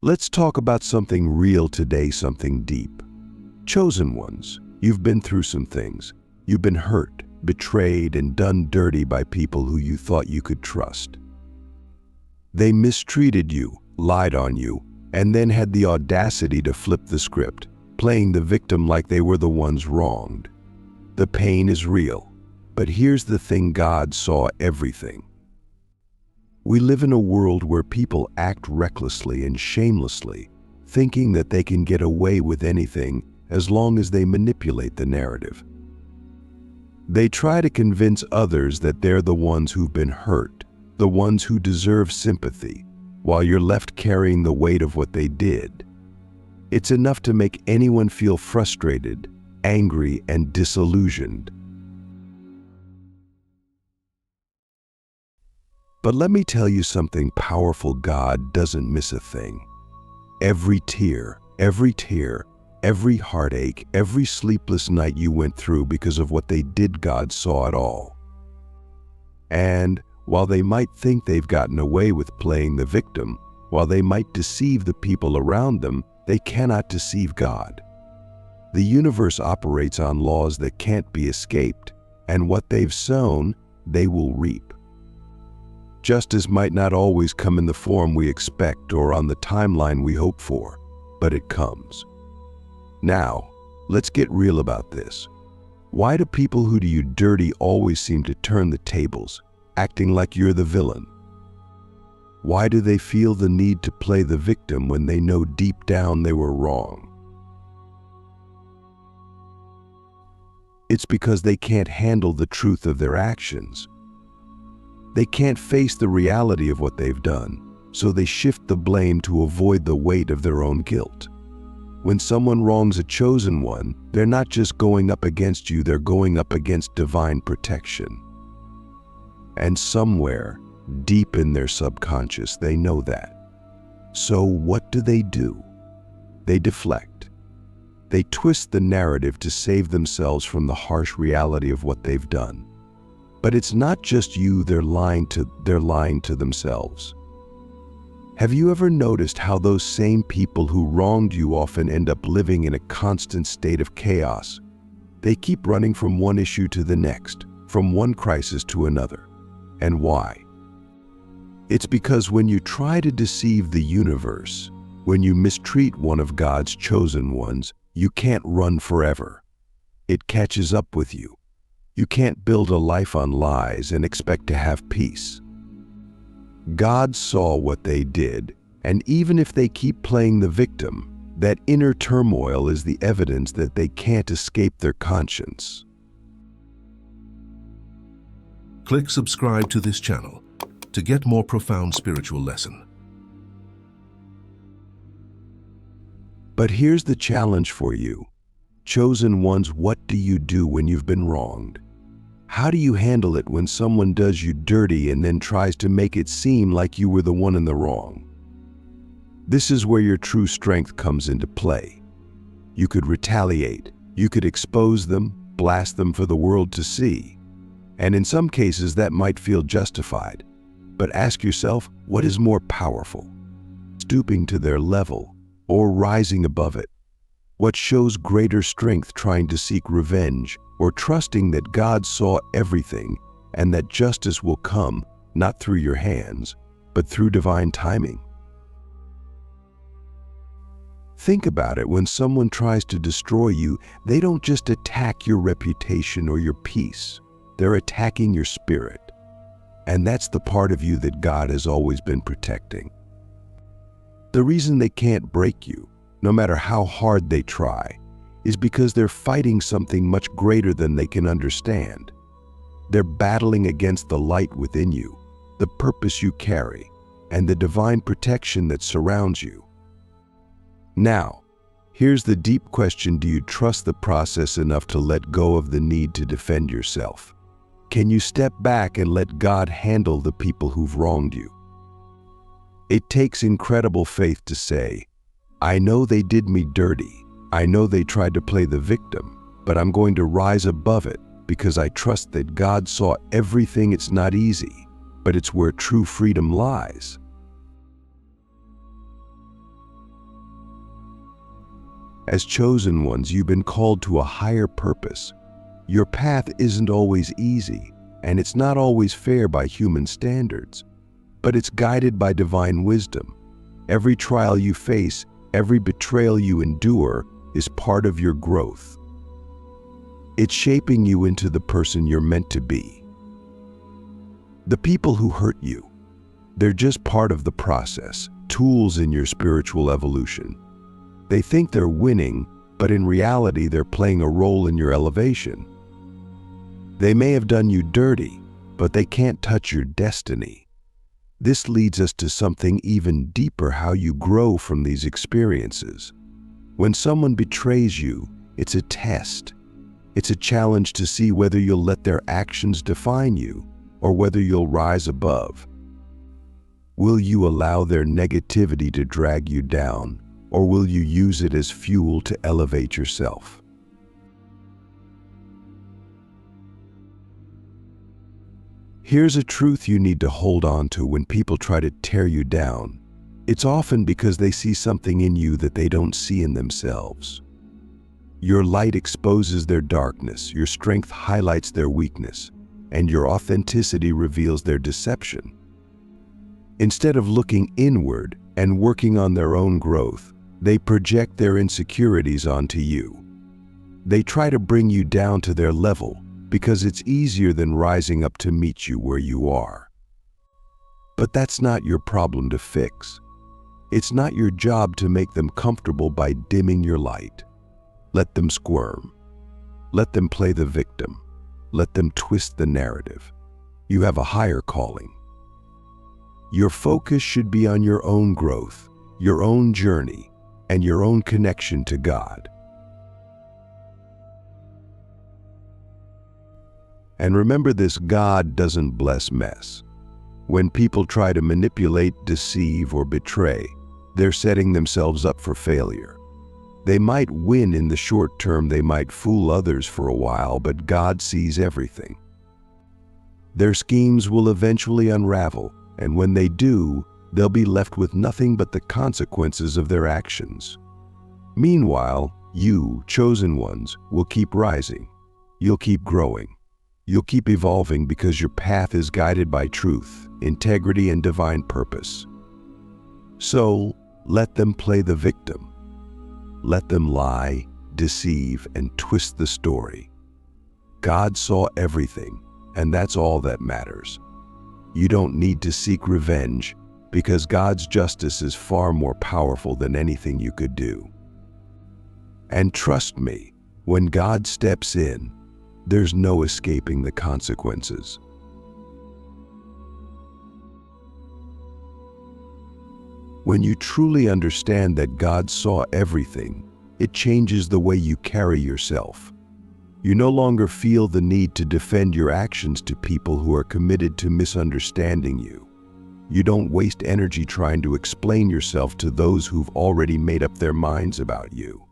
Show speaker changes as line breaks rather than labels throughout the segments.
Let's talk about something real today, something deep. Chosen ones, you've been through some things. You've been hurt, betrayed, and done dirty by people who you thought you could trust. They mistreated you, lied on you, and then had the audacity to flip the script, playing the victim like they were the ones wronged. The pain is real, but here's the thing: God saw everything. We live in a world where people act recklessly and shamelessly, thinking that they can get away with anything as long as they manipulate the narrative. They try to convince others that they're the ones who've been hurt, the ones who deserve sympathy, while you're left carrying the weight of what they did. It's enough to make anyone feel frustrated, angry, and disillusioned. But let me tell you something powerful: God doesn't miss a thing. Every tear, every heartache, every sleepless night you went through because of what they did, God saw it all. And while they might think they've gotten away with playing the victim, while they might deceive the people around them, they cannot deceive God. The universe operates on laws that can't be escaped, and what they've sown, they will reap. Justice might not always come in the form we expect or on the timeline we hope for, but it comes. Now, let's get real about this. Why do people who do you dirty always seem to turn the tables, acting like you're the villain? Why do they feel the need to play the victim when they know deep down they were wrong? It's because they can't handle the truth of their actions. They can't face the reality of what they've done, so they shift the blame to avoid the weight of their own guilt. When someone wrongs a chosen one, they're not just going up against you, they're going up against divine protection. And somewhere, deep in their subconscious, they know that. So what do? They deflect. They twist the narrative to save themselves from the harsh reality of what they've done. But it's not just you they're lying to themselves. Have you ever noticed how those same people who wronged you often end up living in a constant state of chaos? They keep running from one issue to the next, from one crisis to another. And why? It's because when you try to deceive the universe, when you mistreat one of God's chosen ones, you can't run forever. It catches up with you. You can't build a life on lies and expect to have peace. God saw what they did, and even if they keep playing the victim, that inner turmoil is the evidence that they can't escape their conscience.
Click subscribe to this channel to get more profound spiritual lesson.
But here's the challenge for you. Chosen ones, what do you do when you've been wronged? How do you handle it when someone does you dirty and then tries to make it seem like you were the one in the wrong? This is where your true strength comes into play. You could retaliate. You could expose them, blast them for the world to see. And in some cases that might feel justified. But ask yourself, what is more powerful? Stooping to their level or rising above it? What shows greater strength, trying to seek revenge or trusting that God saw everything and that justice will come, not through your hands, but through divine timing? Think about it. When someone tries to destroy you, they don't just attack your reputation or your peace. They're attacking your spirit. And that's the part of you that God has always been protecting. The reason they can't break you, no matter how hard they try, is because they're fighting something much greater than they can understand. They're battling against the light within you, the purpose you carry, and the divine protection that surrounds you. Now, here's the deep question: do you trust the process enough to let go of the need to defend yourself? Can you step back and let God handle the people who've wronged you? It takes incredible faith to say, I know they did me dirty. I know they tried to play the victim, but I'm going to rise above it because I trust that God saw everything. It's not easy, but it's where true freedom lies. As chosen ones, you've been called to a higher purpose. Your path isn't always easy, and it's not always fair by human standards, but it's guided by divine wisdom. Every trial you face, every betrayal you endure, is part of your growth. It's shaping you into the person you're meant to be. The people who hurt you, they're just part of the process, tools in your spiritual evolution. They think they're winning, but in reality, they're playing a role in your elevation. They may have done you dirty, but they can't touch your destiny. This leads us to something even deeper: how you grow from these experiences. When someone betrays you, it's a test. It's a challenge to see whether you'll let their actions define you or whether you'll rise above. Will you allow their negativity to drag you down, or will you use it as fuel to elevate yourself? Here's a truth you need to hold on to when people try to tear you down. It's often because they see something in you that they don't see in themselves. Your light exposes their darkness, your strength highlights their weakness, and your authenticity reveals their deception. Instead of looking inward and working on their own growth, they project their insecurities onto you. They try to bring you down to their level because it's easier than rising up to meet you where you are. But that's not your problem to fix. It's not your job to make them comfortable by dimming your light. Let them squirm. Let them play the victim. Let them twist the narrative. You have a higher calling. Your focus should be on your own growth, your own journey, and your own connection to God. And remember this: God doesn't bless mess. When people try to manipulate, deceive, or betray, they're setting themselves up for failure. They might win in the short term, they might fool others for a while, but God sees everything. Their schemes will eventually unravel, and when they do, they'll be left with nothing but the consequences of their actions. Meanwhile, you, chosen ones, will keep rising. You'll keep growing. You'll keep evolving because your path is guided by truth, integrity, and divine purpose. So, let them play the victim. Let them lie, deceive, and twist the story. God saw everything, and that's all that matters. You don't need to seek revenge because God's justice is far more powerful than anything you could do. And trust me, when God steps in, there's no escaping the consequences. When you truly understand that God saw everything, it changes the way you carry yourself. You no longer feel the need to defend your actions to people who are committed to misunderstanding you. You don't waste energy trying to explain yourself to those who've already made up their minds about you.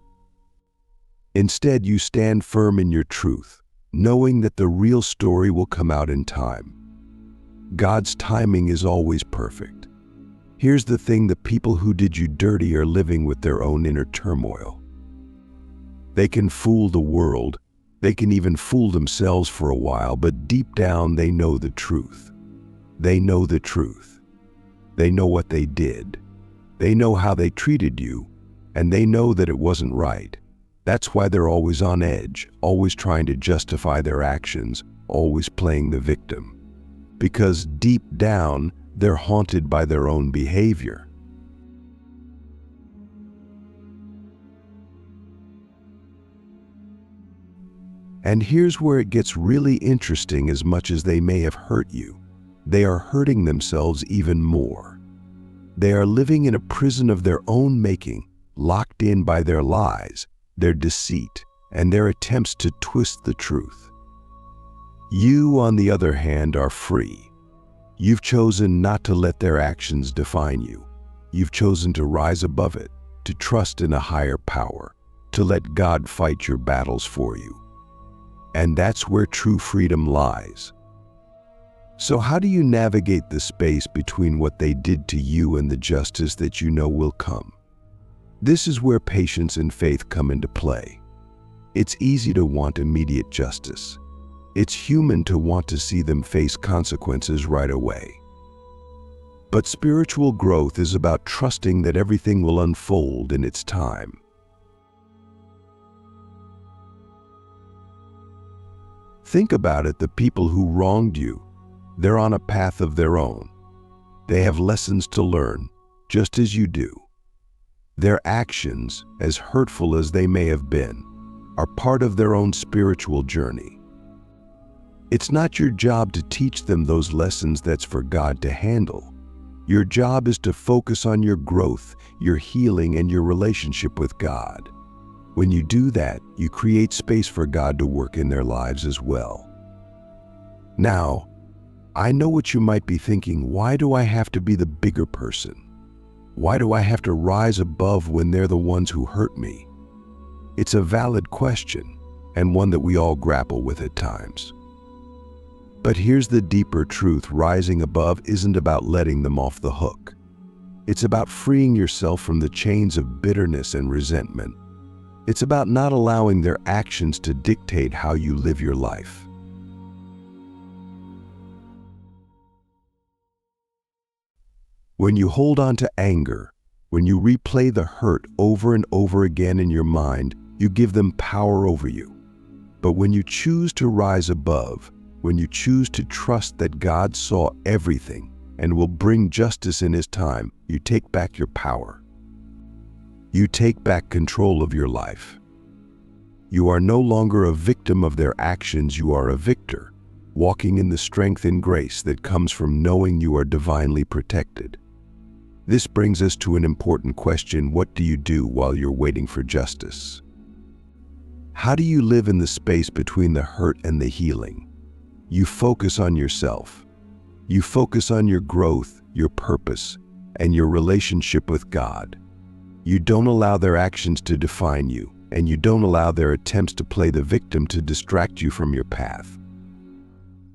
Instead, you stand firm in your truth, knowing that the real story will come out in time. God's timing is always perfect. Here's the thing: the people who did you dirty are living with their own inner turmoil. They can fool the world, they can even fool themselves for a while, but deep down they know the truth. They know the truth. They know what they did. They know how they treated you, and they know that it wasn't right. That's why they're always on edge, always trying to justify their actions, always playing the victim. Because deep down, they're haunted by their own behavior. And here's where it gets really interesting: as much as they may have hurt you, they are hurting themselves even more. They are living in a prison of their own making, locked in by their lies, their deceit, and their attempts to twist the truth. You, on the other hand, are free. You've chosen not to let their actions define you. You've chosen to rise above it, to trust in a higher power, to let God fight your battles for you. And that's where true freedom lies. So how do you navigate the space between what they did to you and the justice that you know will come? This is where patience and faith come into play. It's easy to want immediate justice. It's human to want to see them face consequences right away. But spiritual growth is about trusting that everything will unfold in its time. Think about it, the people who wronged you, they're on a path of their own. They have lessons to learn, just as you do. Their actions, as hurtful as they may have been, are part of their own spiritual journey. It's not your job to teach them those lessons. That's for God to handle. Your job is to focus on your growth, your healing, and your relationship with God. When you do that, you create space for God to work in their lives as well. Now, I know what you might be thinking. Why do I have to be the bigger person? Why do I have to rise above when they're the ones who hurt me? It's a valid question, and one that we all grapple with at times. But here's the deeper truth. Rising above isn't about letting them off the hook. It's about freeing yourself from the chains of bitterness and resentment. It's about not allowing their actions to dictate how you live your life. When you hold on to anger, when you replay the hurt over and over again in your mind, you give them power over you. But when you choose to rise above, when you choose to trust that God saw everything and will bring justice in His time, you take back your power. You take back control of your life. You are no longer a victim of their actions. You are a victor, walking in the strength and grace that comes from knowing you are divinely protected. This brings us to an important question. What do you do while you're waiting for justice? How do you live in the space between the hurt and the healing? You focus on yourself. You focus on your growth, your purpose, and your relationship with God. You don't allow their actions to define you, and you don't allow their attempts to play the victim to distract you from your path.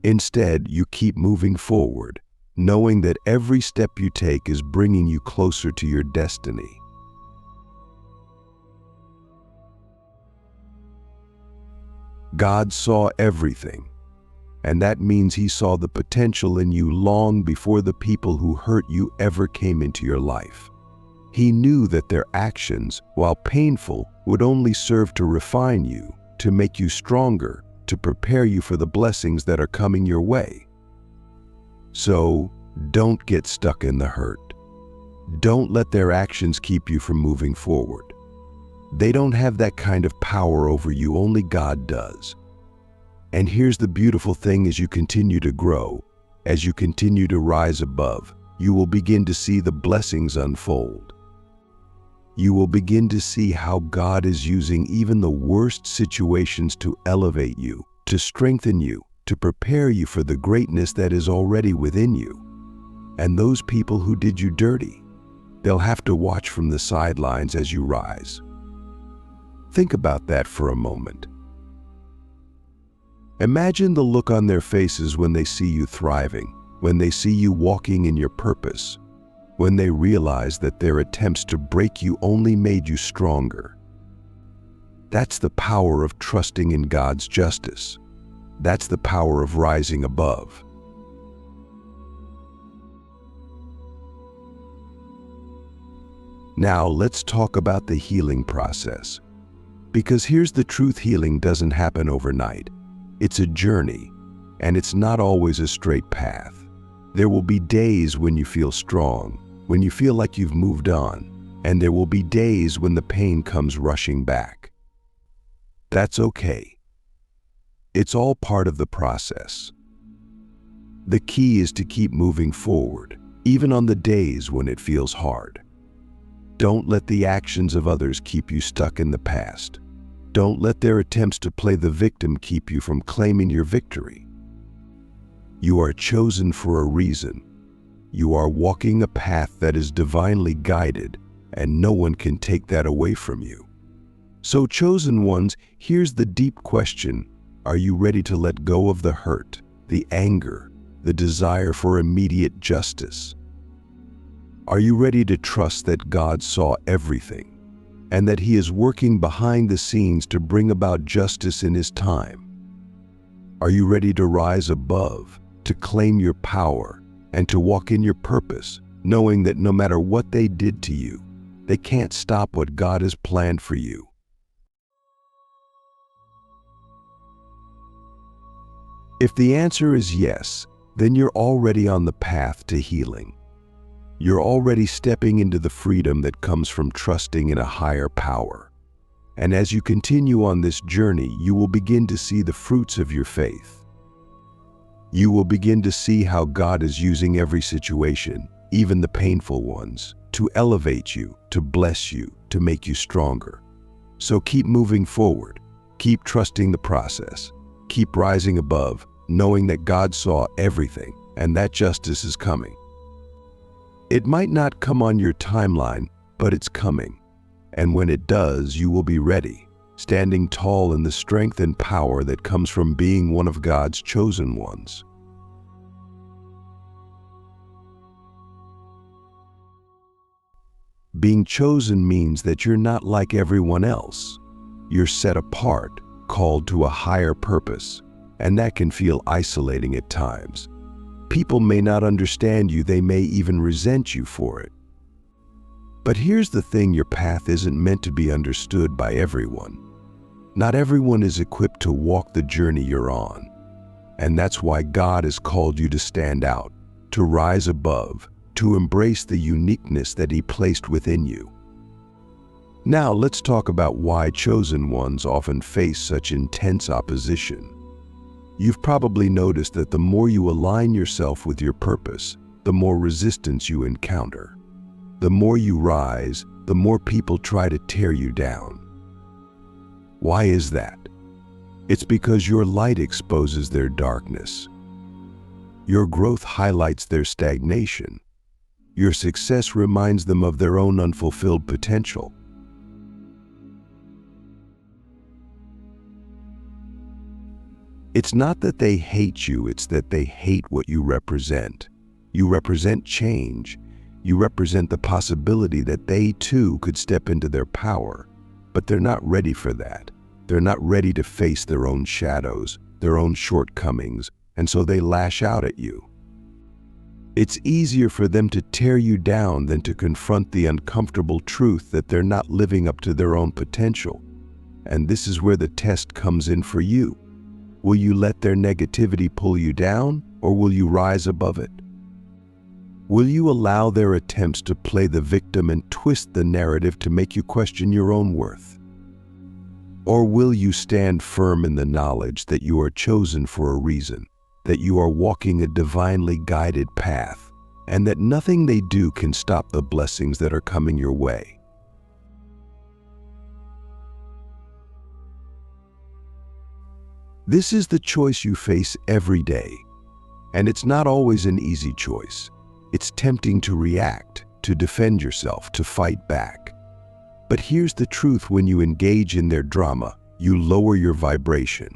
Instead, you keep moving forward, knowing that every step you take is bringing you closer to your destiny. God saw everything, and that means He saw the potential in you long before the people who hurt you ever came into your life. He knew that their actions, while painful, would only serve to refine you, to make you stronger, to prepare you for the blessings that are coming your way. So, don't get stuck in the hurt. Don't let their actions keep you from moving forward. They don't have that kind of power over you. Only God does. And here's the beautiful thing: as you continue to grow, as you continue to rise above, you will begin to see the blessings unfold. You will begin to see how God is using even the worst situations to elevate you, to strengthen you, to prepare you for the greatness that is already within you. And those people who did you dirty, they'll have to watch from the sidelines as you rise. Think about that for a moment. Imagine the look on their faces when they see you thriving, when they see you walking in your purpose, when they realize that their attempts to break you only made you stronger. That's the power of trusting in God's justice. That's the power of rising above. Now let's talk about the healing process. Because here's the truth: healing doesn't happen overnight. It's a journey, and it's not always a straight path. There will be days when you feel strong, when you feel like you've moved on, and there will be days when the pain comes rushing back. That's okay. It's all part of the process. The key is to keep moving forward, even on the days when it feels hard. Don't let the actions of others keep you stuck in the past. Don't let their attempts to play the victim keep you from claiming your victory. You are chosen for a reason. You are walking a path that is divinely guided, and no one can take that away from you. So, chosen ones, here's the deep question: are you ready to let go of the hurt, the anger, the desire for immediate justice? Are you ready to trust that God saw everything, and that He is working behind the scenes to bring about justice in His time. Are you ready to rise above, to claim your power, and to walk in your purpose, knowing that no matter what they did to you, they can't stop what God has planned for you? If the answer is yes, then you're already on the path to healing. You're already stepping into the freedom that comes from trusting in a higher power. And as you continue on this journey, you will begin to see the fruits of your faith. You will begin to see how God is using every situation, even the painful ones, to elevate you, to bless you, to make you stronger. So keep moving forward, keep trusting the process, keep rising above, knowing that God saw everything and that justice is coming. It might not come on your timeline, but it's coming. And when it does, you will be ready, standing tall in the strength and power that comes from being one of God's chosen ones. Being chosen means that you're not like everyone else. You're set apart, called to a higher purpose, and that can feel isolating at times. People may not understand you, they may even resent you for it. But here's the thing, your path isn't meant to be understood by everyone. Not everyone is equipped to walk the journey you're on. And that's why God has called you to stand out, to rise above, to embrace the uniqueness that He placed within you. Now let's talk about why chosen ones often face such intense opposition. You've probably noticed that the more you align yourself with your purpose, the more resistance you encounter. The more you rise, the more people try to tear you down. Why is that? It's because your light exposes their darkness. Your growth highlights their stagnation. Your success reminds them of their own unfulfilled potential. It's not that they hate you, it's that they hate what you represent. You represent change. You represent the possibility that they too could step into their power, but they're not ready for that. They're not ready to face their own shadows, their own shortcomings, and so they lash out at you. It's easier for them to tear you down than to confront the uncomfortable truth that they're not living up to their own potential. And this is where the test comes in for you. Will you let their negativity pull you down, or will you rise above it? Will you allow their attempts to play the victim and twist the narrative to make you question your own worth? Or will you stand firm in the knowledge that you are chosen for a reason, that you are walking a divinely guided path, and that nothing they do can stop the blessings that are coming your way? This is the choice you face every day, and it's not always an easy choice. It's tempting to react, to defend yourself, to fight back. But here's the truth: when you engage in their drama, you lower your vibration.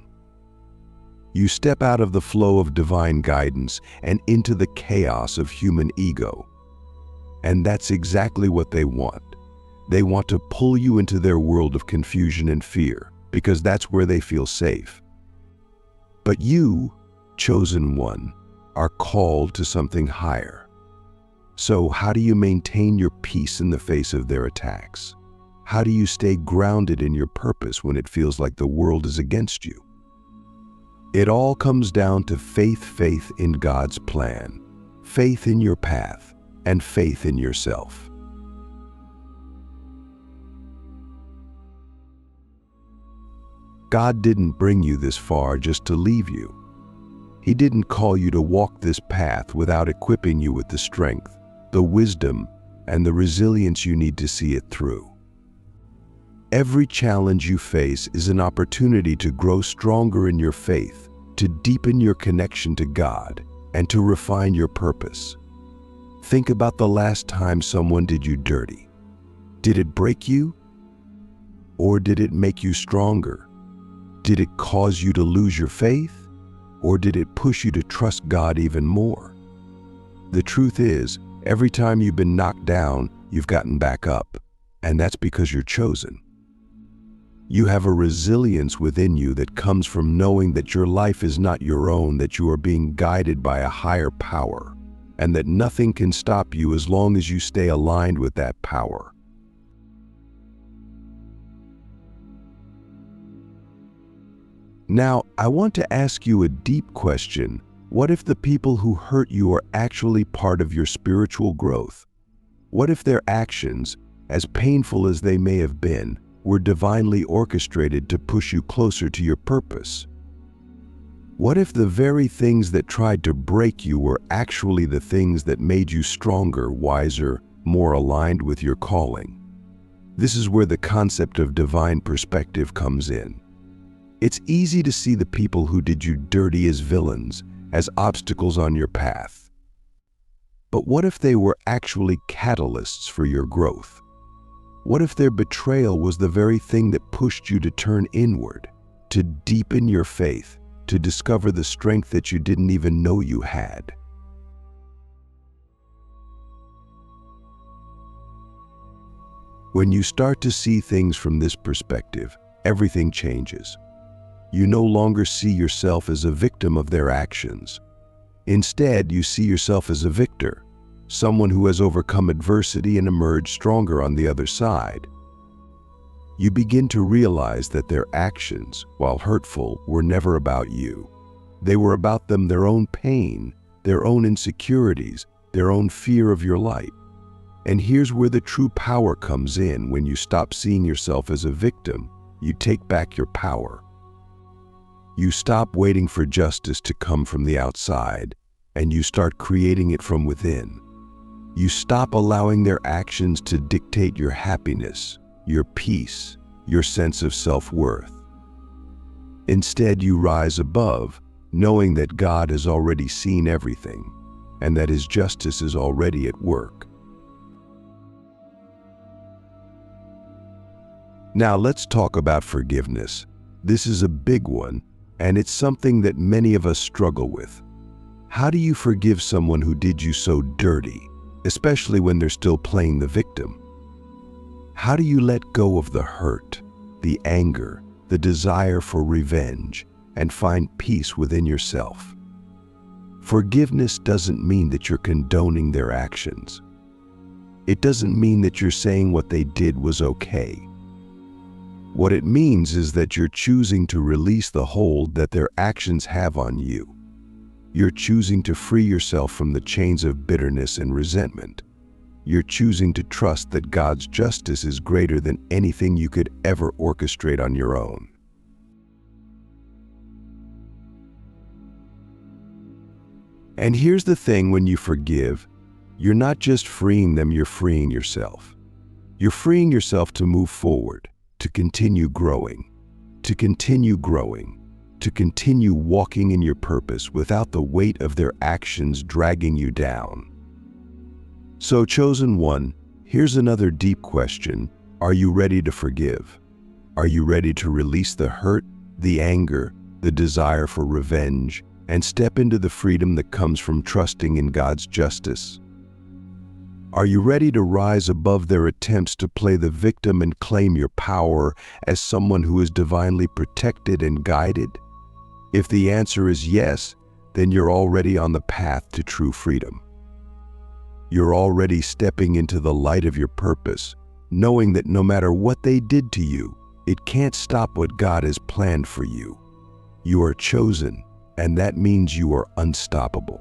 You step out of the flow of divine guidance and into the chaos of human ego. And that's exactly what they want. They want to pull you into their world of confusion and fear, because that's where they feel safe. But you, chosen one, are called to something higher. So how do you maintain your peace in the face of their attacks? How do you stay grounded in your purpose when it feels like the world is against you? It all comes down to faith in God's plan, faith in your path, and faith in yourself. God didn't bring you this far just to leave you. He didn't call you to walk this path without equipping you with the strength, the wisdom, and the resilience you need to see it through. Every challenge you face is an opportunity to grow stronger in your faith, to deepen your connection to God, and to refine your purpose. Think about the last time someone did you dirty. Did it break you? Or did it make you stronger? Did it cause you to lose your faith? Or did it push you to trust God even more? The truth is, every time you've been knocked down, you've gotten back up. And that's because you're chosen. You have a resilience within you that comes from knowing that your life is not your own, that you are being guided by a higher power, and that nothing can stop you as long as you stay aligned with that power. Now, I want to ask you a deep question. What if the people who hurt you are actually part of your spiritual growth? What if their actions, as painful as they may have been, were divinely orchestrated to push you closer to your purpose? What if the very things that tried to break you were actually the things that made you stronger, wiser, more aligned with your calling? This is where the concept of divine perspective comes in. It's easy to see the people who did you dirty as villains, as obstacles on your path. But what if they were actually catalysts for your growth? What if their betrayal was the very thing that pushed you to turn inward, to deepen your faith, to discover the strength that you didn't even know you had? When you start to see things from this perspective, everything changes. You no longer see yourself as a victim of their actions. Instead, you see yourself as a victor, someone who has overcome adversity and emerged stronger on the other side. You begin to realize that their actions, while hurtful, were never about you. They were about them, their own pain, their own insecurities, their own fear of your light. And here's where the true power comes in. When you stop seeing yourself as a victim, you take back your power. You stop waiting for justice to come from the outside, and you start creating it from within. You stop allowing their actions to dictate your happiness, your peace, your sense of self-worth. Instead, you rise above, knowing that God has already seen everything, and that His justice is already at work. Now let's talk about forgiveness. This is a big one, and it's something that many of us struggle with. How do you forgive someone who did you so dirty, especially when they're still playing the victim? How do you let go of the hurt, the anger, the desire for revenge, and find peace within yourself? Forgiveness doesn't mean that you're condoning their actions. It doesn't mean that you're saying what they did was okay. What it means is that you're choosing to release the hold that their actions have on you. You're choosing to free yourself from the chains of bitterness and resentment. You're choosing to trust that God's justice is greater than anything you could ever orchestrate on your own. And here's the thing: when you forgive, you're not just freeing them, you're freeing yourself. You're freeing yourself to move forward, to continue growing, to continue walking in your purpose without the weight of their actions dragging you down. So, chosen one, here's another deep question. Are you ready to forgive? Are you ready to release the hurt, the anger, the desire for revenge, and step into the freedom that comes from trusting in God's justice? Are you ready to rise above their attempts to play the victim and claim your power as someone who is divinely protected and guided? If the answer is yes, then you're already on the path to true freedom. You're already stepping into the light of your purpose, knowing that no matter what they did to you, it can't stop what God has planned for you. You are chosen, and that means you are unstoppable.